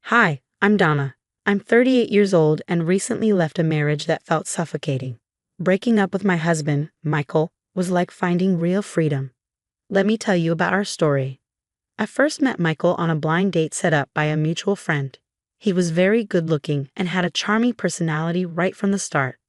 Hi, I'm Donna. I'm 38 years old and recently left a marriage that felt suffocating. Breaking up with my husband, Michael, was like finding real freedom. Let me tell you about our story. I first met Michael on a blind date set up by a mutual friend. He was very good-looking and had a charming personality right from the start.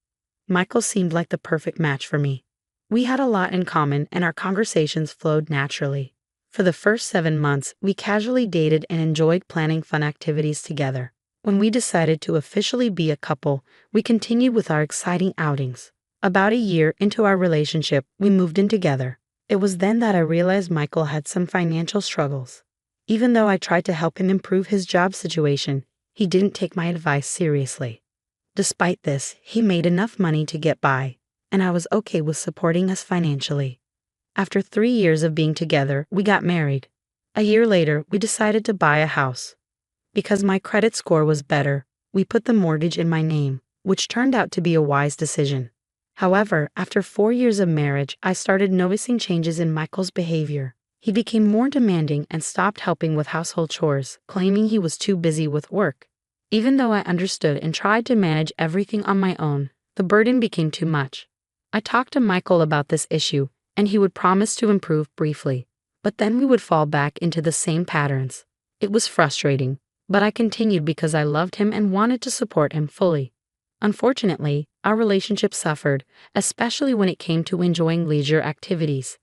Michael seemed like the perfect match for me. We had a lot in common and our conversations flowed naturally. For the first 7 months, we casually dated and enjoyed planning fun activities together. When we decided to officially be a couple, we continued with our exciting outings. About a year into our relationship, we moved in together. It was then that I realized Michael had some financial struggles. Even though I tried to help him improve his job situation, he didn't take my advice seriously. Despite this, he made enough money to get by, and I was okay with supporting us financially. After 3 years of being together, we got married. A year later, we decided to buy a house. Because my credit score was better, we put the mortgage in my name, which turned out to be a wise decision. However, after 4 years of marriage, I started noticing changes in Michael's behavior. He became more demanding and stopped helping with household chores, claiming he was too busy with work. Even though I understood and tried to manage everything on my own, the burden became too much. I talked to Michael about this issue, and he would promise to improve briefly, but then we would fall back into the same patterns. It was frustrating, but I continued because I loved him and wanted to support him fully. Unfortunately, our relationship suffered, especially when it came to enjoying leisure activities.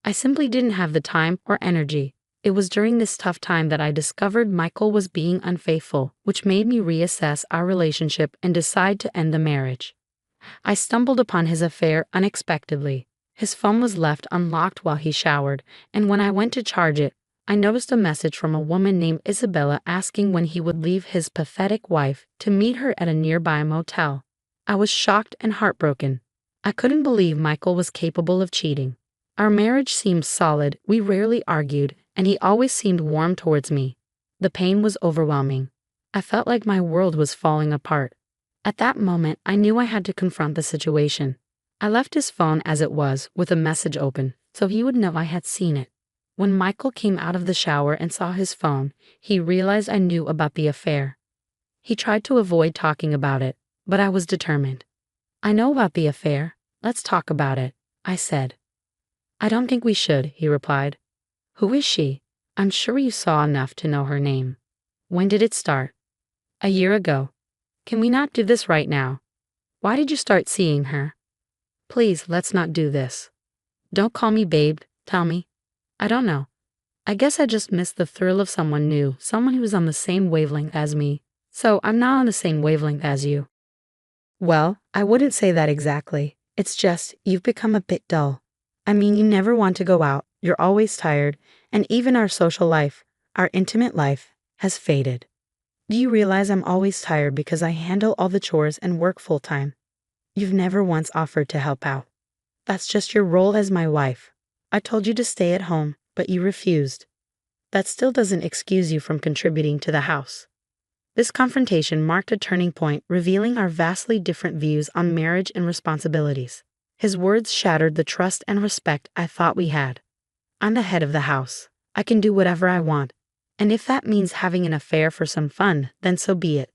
I simply didn't have the time or energy. It was during this tough time that I discovered Michael was being unfaithful, which made me reassess our relationship and decide to end the marriage. I stumbled upon his affair unexpectedly. His phone was left unlocked while he showered, and when I went to charge it, I noticed a message from a woman named Isabella asking when he would leave his pathetic wife to meet her at a nearby motel. I was shocked and heartbroken. I couldn't believe Michael was capable of cheating. Our marriage seemed solid, we rarely argued, and he always seemed warm towards me. The pain was overwhelming. I felt like my world was falling apart. At that moment, I knew I had to confront the situation. I left his phone as it was, with a message open, so he would know I had seen it. When Michael came out of the shower and saw his phone, he realized I knew about the affair. He tried to avoid talking about it, but I was determined. "I know about the affair. Let's talk about it," I said. "I don't think we should," he replied. "Who is she? I'm sure you saw enough to know her name." "When did it start?" "A year ago." "Can we not do this right now?" "Why did you start seeing her?" "Please, let's not do this." "Don't call me babe, tell me." "I don't know. I guess I just missed the thrill of someone new, someone who was on the same wavelength as me. So I'm not on the same wavelength as you." "Well, I wouldn't say that exactly. It's just, you've become a bit dull. I mean, you never want to go out, you're always tired, and even our social life, our intimate life, has faded. Do you realize I'm always tired because I handle all the chores and work full-time? You've never once offered to help out. That's just your role as my wife. I told you to stay at home, but you refused. That still doesn't excuse you from contributing to the house." This confrontation marked a turning point, revealing our vastly different views on marriage and responsibilities. His words shattered the trust and respect I thought we had. "I'm the head of the house. I can do whatever I want. And if that means having an affair for some fun, then so be it."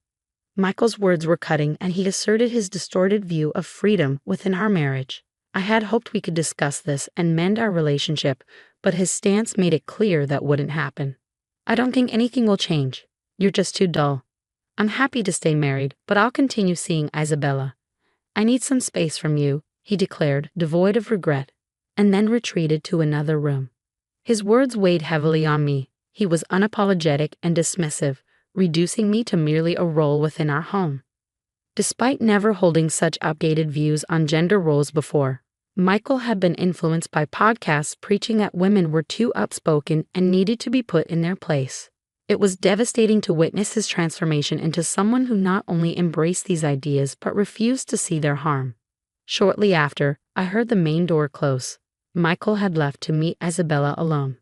Michael's words were cutting, and he asserted his distorted view of freedom within our marriage. I had hoped we could discuss this and mend our relationship, but his stance made it clear that wouldn't happen. "I don't think anything will change. You're just too dull. I'm happy to stay married, but I'll continue seeing Isabella. I need some space from you," he declared, devoid of regret, and then retreated to another room. His words weighed heavily on me. He was unapologetic and dismissive, reducing me to merely a role within our home. Despite never holding such outdated views on gender roles before, Michael had been influenced by podcasts preaching that women were too outspoken and needed to be put in their place. It was devastating to witness his transformation into someone who not only embraced these ideas but refused to see their harm. Shortly after, I heard the main door close. Michael had left to meet Isabella alone.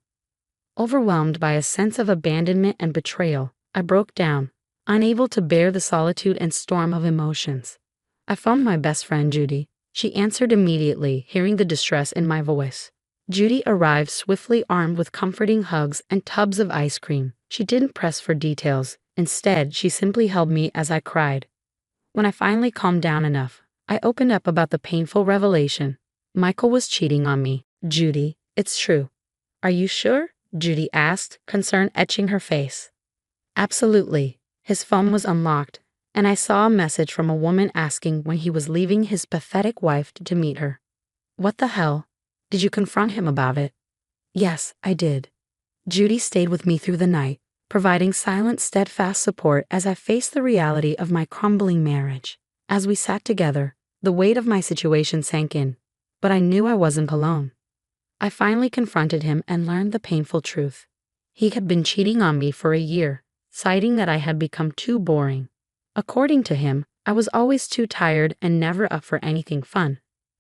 Overwhelmed by a sense of abandonment and betrayal, I broke down, unable to bear the solitude and storm of emotions. I phoned my best friend Judy. She answered immediately, hearing the distress in my voice. Judy arrived swiftly, armed with comforting hugs and tubs of ice cream. She didn't press for details, Instead, she simply held me as I cried. When I finally calmed down enough, I opened up about the painful revelation. Michael was cheating on me. Judy, it's true. Are you sure? Judy asked, concern etching her face. Absolutely. His phone was unlocked, and I saw a message from a woman asking when he was leaving his pathetic wife to meet her. What the hell? Did you confront him about it? Yes, I did. Judy stayed with me through the night, providing silent, steadfast support as I faced the reality of my crumbling marriage. As we sat together, the weight of my situation sank in, but I knew I wasn't alone. I finally confronted him and learned the painful truth. He had been cheating on me for a year, citing that I had become too boring. According to him, I was always too tired and never up for anything fun.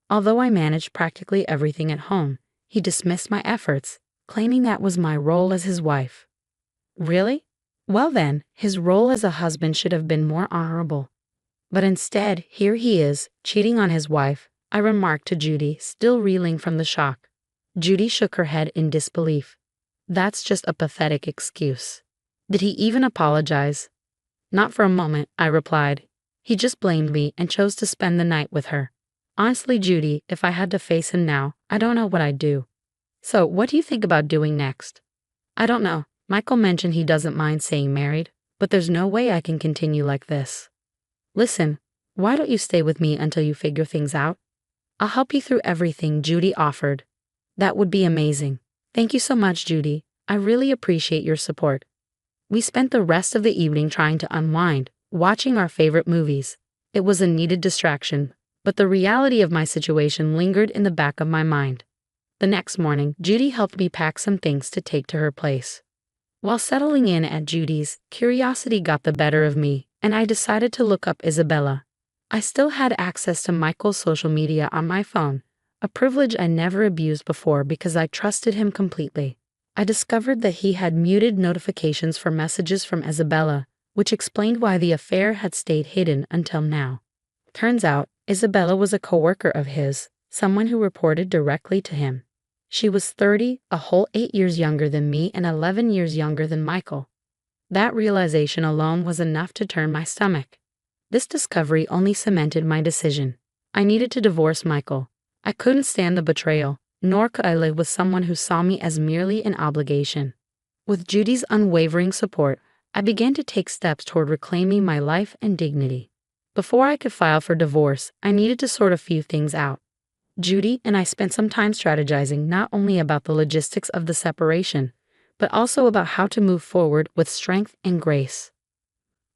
Although I managed practically everything at home, he dismissed my efforts, claiming that was my role as his wife. Really? Well then, his role as a husband should have been more honorable. But instead, here he is, cheating on his wife, I remarked to Judy, still reeling from the shock. Judy shook her head in disbelief. That's just a pathetic excuse. Did he even apologize? Not for a moment, I replied. He just blamed me and chose to spend the night with her. Honestly, Judy, if I had to face him now, I don't know what I'd do. So, what do you think about doing next? I don't know. Michael mentioned he doesn't mind staying married, but there's no way I can continue like this. Listen, why don't you stay with me until you figure things out? I'll help you through everything, Judy offered. That would be amazing. Thank you so much, Judy. I really appreciate your support. We spent the rest of the evening trying to unwind, watching our favorite movies. It was a needed distraction, but the reality of my situation lingered in the back of my mind. The next morning, Judy helped me pack some things to take to her place. While settling in at Judy's, curiosity got the better of me, and I decided to look up Isabella. I still had access to Michael's social media on my phone, a privilege I never abused before because I trusted him completely. I discovered that he had muted notifications for messages from Isabella, which explained why the affair had stayed hidden until now. Turns out, Isabella was a coworker of his, someone who reported directly to him. She was 30, a whole 8 years younger than me and 11 years younger than Michael. That realization alone was enough to turn my stomach. This discovery only cemented my decision. I needed to divorce Michael. I couldn't stand the betrayal, nor could I live with someone who saw me as merely an obligation. With Judy's unwavering support, I began to take steps toward reclaiming my life and dignity. Before I could file for divorce, I needed to sort a few things out. Judy and I spent some time strategizing not only about the logistics of the separation, but also about how to move forward with strength and grace.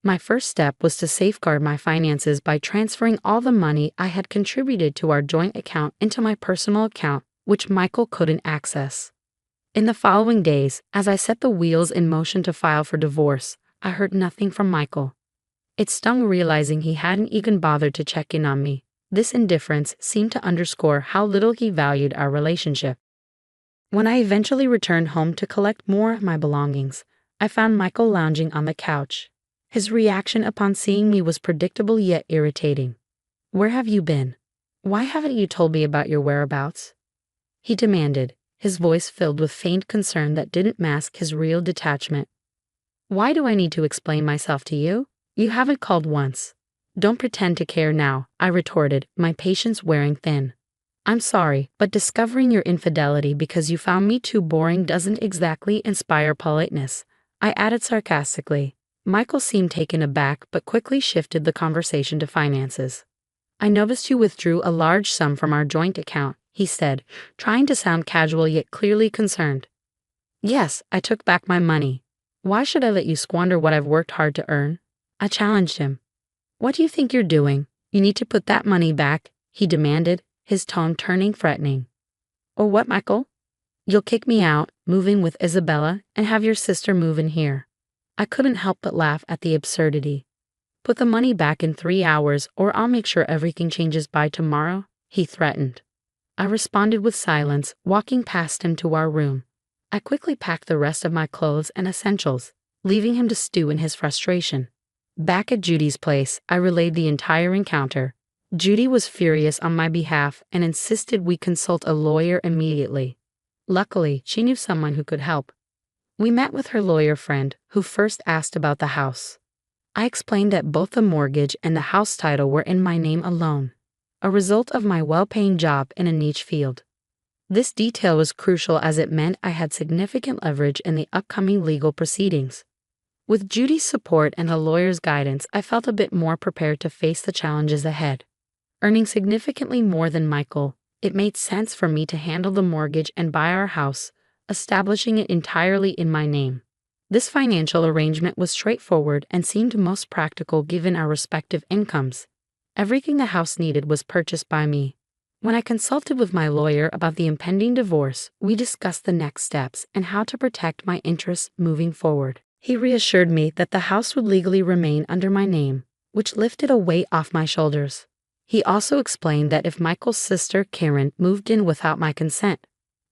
My first step was to safeguard my finances by transferring all the money I had contributed to our joint account into my personal account, which Michael couldn't access. In the following days, as I set the wheels in motion to file for divorce, I heard nothing from Michael. It stung realizing he hadn't even bothered to check in on me. This indifference seemed to underscore how little he valued our relationship. When I eventually returned home to collect more of my belongings, I found Michael lounging on the couch. His reaction upon seeing me was predictable yet irritating. Where have you been? Why haven't you told me about your whereabouts? He demanded, his voice filled with faint concern that didn't mask his real detachment. Why do I need to explain myself to you? You haven't called once. Don't pretend to care now, I retorted, my patience wearing thin. I'm sorry, but discovering your infidelity because you found me too boring doesn't exactly inspire politeness, I added sarcastically. Michael seemed taken aback but quickly shifted the conversation to finances. I noticed you withdrew a large sum from our joint account, he said, trying to sound casual yet clearly concerned. Yes, I took back my money. Why should I let you squander what I've worked hard to earn? I challenged him. What do you think you're doing? You need to put that money back, he demanded, his tone turning threatening. Or what, Michael? You'll kick me out, move in with Isabella, and have your sister move in here. I couldn't help but laugh at the absurdity. Put the money back in 3 hours or I'll make sure everything changes by tomorrow, he threatened. I responded with silence, walking past him to our room. I quickly packed the rest of my clothes and essentials, leaving him to stew in his frustration. Back at Judy's place, I relayed the entire encounter. Judy was furious on my behalf and insisted we consult a lawyer immediately. Luckily, she knew someone who could help. We met with her lawyer friend, who first asked about the house. I explained that both the mortgage and the house title were in my name alone, a result of my well-paying job in a niche field. This detail was crucial as it meant I had significant leverage in the upcoming legal proceedings. With Judy's support and the lawyer's guidance, I felt a bit more prepared to face the challenges ahead. Earning significantly more than Michael, it made sense for me to handle the mortgage and buy our house, establishing it entirely in my name. This financial arrangement was straightforward and seemed most practical given our respective incomes. Everything the house needed was purchased by me. When I consulted with my lawyer about the impending divorce, we discussed the next steps and how to protect my interests moving forward. He reassured me that the house would legally remain under my name, which lifted a weight off my shoulders. He also explained that if Michael's sister, Karen, moved in without my consent,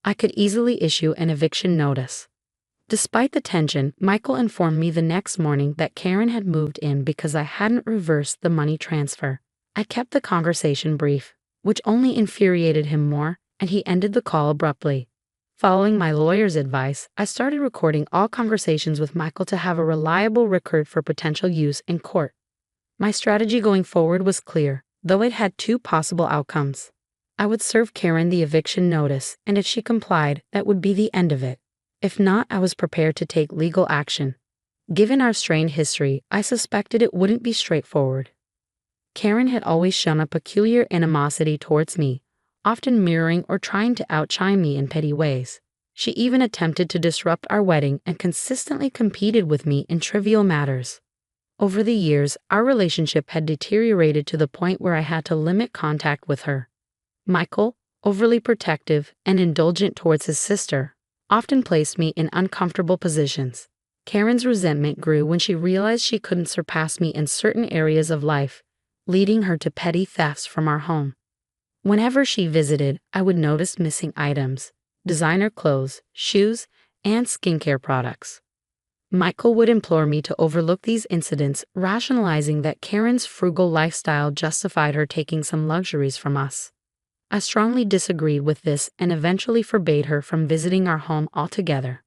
I could easily issue an eviction notice. Despite the tension, Michael informed me the next morning that Karen had moved in because I hadn't reversed the money transfer. I kept the conversation brief, which only infuriated him more, and he ended the call abruptly. Following my lawyer's advice, I started recording all conversations with Michael to have a reliable record for potential use in court. My strategy going forward was clear, though it had two possible outcomes. I would serve Karen the eviction notice, and if she complied, that would be the end of it. If not, I was prepared to take legal action. Given our strained history, I suspected it wouldn't be straightforward. Karen had always shown a peculiar animosity towards me, often mirroring or trying to outshine me in petty ways. She even attempted to disrupt our wedding and consistently competed with me in trivial matters. Over the years, our relationship had deteriorated to the point where I had to limit contact with her. Michael, overly protective and indulgent towards his sister, often placed me in uncomfortable positions. Karen's resentment grew when she realized she couldn't surpass me in certain areas of life, leading her to petty thefts from our home. Whenever she visited, I would notice missing items, designer clothes, shoes, and skincare products. Michael would implore me to overlook these incidents, rationalizing that Karen's frugal lifestyle justified her taking some luxuries from us. I strongly disagreed with this and eventually forbade her from visiting our home altogether.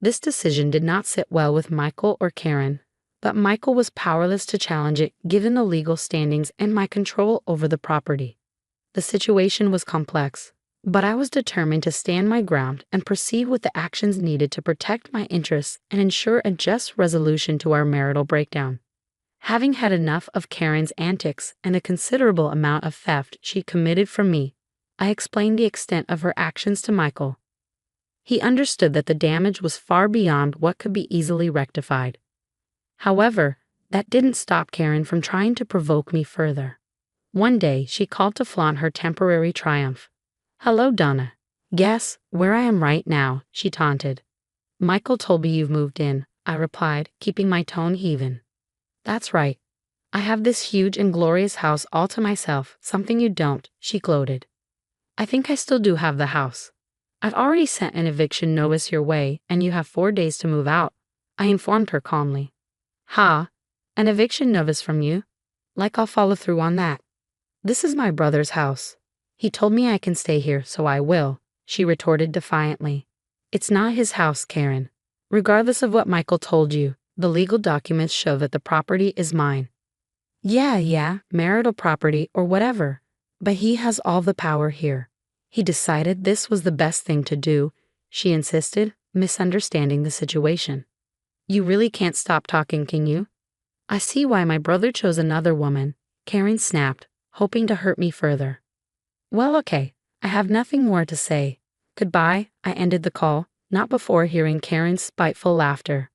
This decision did not sit well with Michael or Karen, but Michael was powerless to challenge it given the legal standings and my control over the property. The situation was complex, but I was determined to stand my ground and proceed with the actions needed to protect my interests and ensure a just resolution to our marital breakdown. Having had enough of Karen's antics and a considerable amount of theft she committed from me, I explained the extent of her actions to Michael. He understood that the damage was far beyond what could be easily rectified. However, that didn't stop Karen from trying to provoke me further. One day, she called to flaunt her temporary triumph. "Hello, Donna. Guess where I am right now," she taunted. "Michael told me you've moved in," I replied, keeping my tone even. "That's right. I have this huge and glorious house all to myself, something you don't," she gloated. "I think I still do have the house. I've already sent an eviction notice your way, and you have 4 days to move out," I informed her calmly. "Ha, an eviction notice from you? Like I'll follow through on that. This is my brother's house. He told me I can stay here, so I will," she retorted defiantly. "It's not his house, Karen. Regardless of what Michael told you, the legal documents show that the property is mine." Yeah, marital property or whatever, but he has all the power here. He decided this was the best thing to do, she insisted, misunderstanding the situation. "You really can't stop talking, can you? I see why my brother chose another woman," Karen snapped, hoping to hurt me further. "Well, okay, I have nothing more to say. Goodbye," I ended the call, not before hearing Karen's spiteful laughter.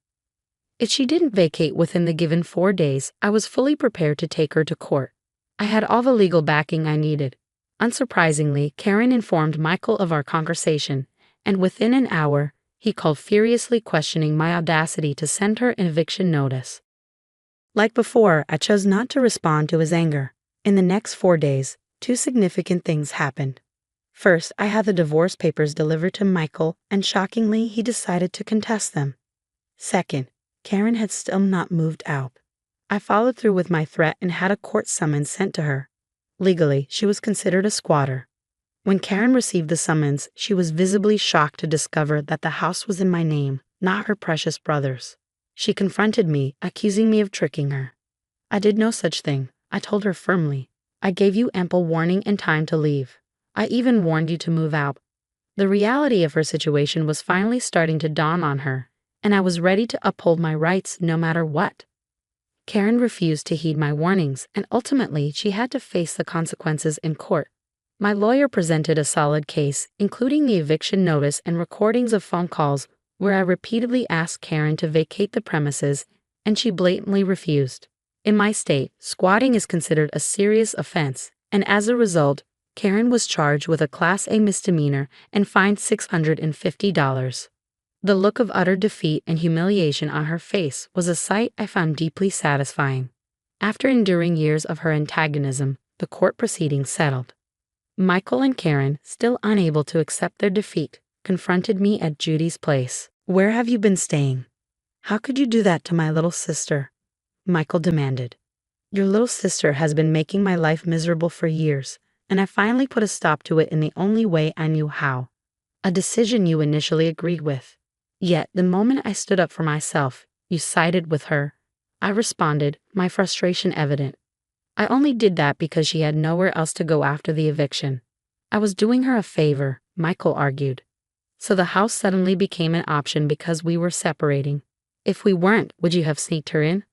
If she didn't vacate within the given 4 days, I was fully prepared to take her to court. I had all the legal backing I needed. Unsurprisingly, Karen informed Michael of our conversation, and within an hour, he called furiously questioning my audacity to send her an eviction notice. Like before, I chose not to respond to his anger. In the next 4 days, 2 significant things happened. First, I had the divorce papers delivered to Michael, and shockingly, he decided to contest them. Second, Karen had still not moved out. I followed through with my threat and had a court summons sent to her. Legally, she was considered a squatter. When Karen received the summons, she was visibly shocked to discover that the house was in my name, not her precious brothers. She confronted me, accusing me of tricking her. I did no such thing, I told her firmly. I gave you ample warning and time to leave. I even warned you to move out. The reality of her situation was finally starting to dawn on her, and I was ready to uphold my rights no matter what. Karen refused to heed my warnings, and ultimately she had to face the consequences in court. My lawyer presented a solid case, including the eviction notice and recordings of phone calls where I repeatedly asked Karen to vacate the premises, and she blatantly refused. In my state, squatting is considered a serious offense, and as a result, Karen was charged with a Class A misdemeanor and fined $650. The look of utter defeat and humiliation on her face was a sight I found deeply satisfying. After enduring years of her antagonism, the court proceedings settled. Michael and Karen, still unable to accept their defeat, confronted me at Judy's place. "Where have you been staying? How could you do that to my little sister?" Michael demanded. "Your little sister has been making my life miserable for years, and I finally put a stop to it in the only way I knew how. A decision you initially agreed with. Yet, the moment I stood up for myself, you sided with her." I responded, my frustration evident. "I only did that because she had nowhere else to go after the eviction. I was doing her a favor," Michael argued. "So the house suddenly became an option because we were separating. If we weren't, would you have sneaked her in?"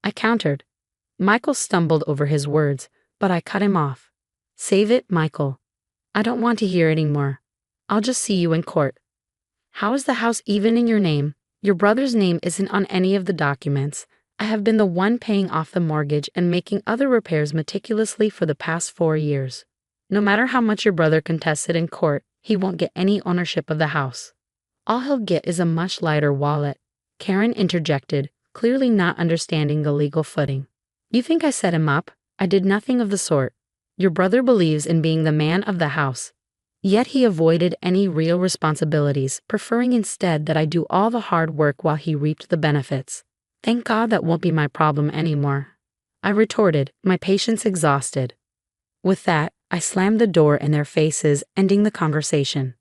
I countered. Michael stumbled over his words, but I cut him off. "Save it, Michael. I don't want to hear anymore. I'll just see you in court. How is the house even in your name? Your brother's name isn't on any of the documents. I have been the one paying off the mortgage and making other repairs meticulously for the past 4 years. No matter how much your brother contested in court, he won't get any ownership of the house. All he'll get is a much lighter wallet." Karen interjected, clearly not understanding the legal footing. "You think I set him up? I did nothing of the sort. Your brother believes in being the man of the house. Yet he avoided any real responsibilities, preferring instead that I do all the hard work while he reaped the benefits. Thank God that won't be my problem anymore," I retorted, my patience exhausted. With that, I slammed the door in their faces, ending the conversation.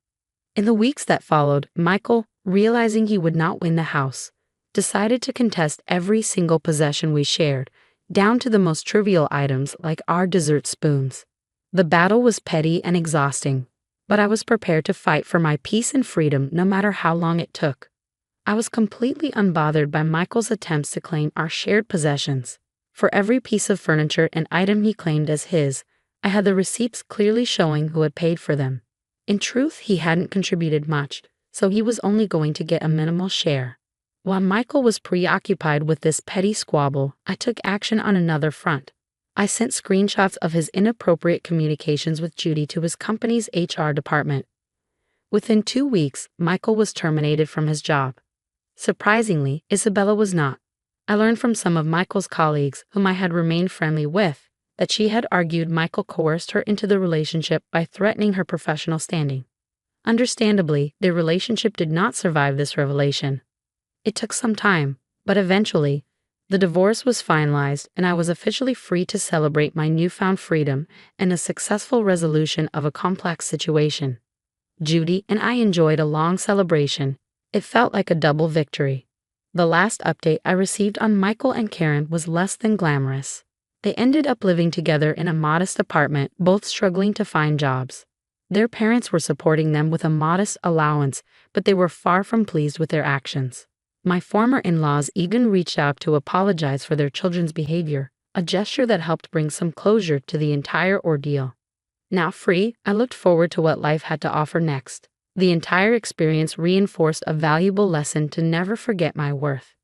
In the weeks that followed, Michael, realizing he would not win the house, decided to contest every single possession we shared, down to the most trivial items like our dessert spoons. The battle was petty and exhausting, but I was prepared to fight for my peace and freedom no matter how long it took. I was completely unbothered by Michael's attempts to claim our shared possessions. For every piece of furniture and item he claimed as his, I had the receipts clearly showing who had paid for them. In truth, he hadn't contributed much, so he was only going to get a minimal share. While Michael was preoccupied with this petty squabble, I took action on another front. I sent screenshots of his inappropriate communications with Judy to his company's HR department. Within 2 weeks, Michael was terminated from his job. Surprisingly, Isabella was not. I learned from some of Michael's colleagues, whom I had remained friendly with, that she had argued Michael coerced her into the relationship by threatening her professional standing. Understandably, their relationship did not survive this revelation. It took some time, but eventually, the divorce was finalized and I was officially free to celebrate my newfound freedom and a successful resolution of a complex situation. Judy and I enjoyed a long celebration. It felt like a double victory. The last update I received on Michael and Karen was less than glamorous. They ended up living together in a modest apartment, both struggling to find jobs. Their parents were supporting them with a modest allowance, but they were far from pleased with their actions. My former in-laws even reached out to apologize for their children's behavior, a gesture that helped bring some closure to the entire ordeal. Now free, I looked forward to what life had to offer next. The entire experience reinforced a valuable lesson to never forget my worth.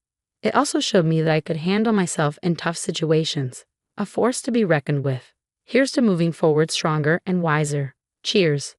It also showed me that I could handle myself in tough situations, a force to be reckoned with. Here's to moving forward stronger and wiser. Cheers.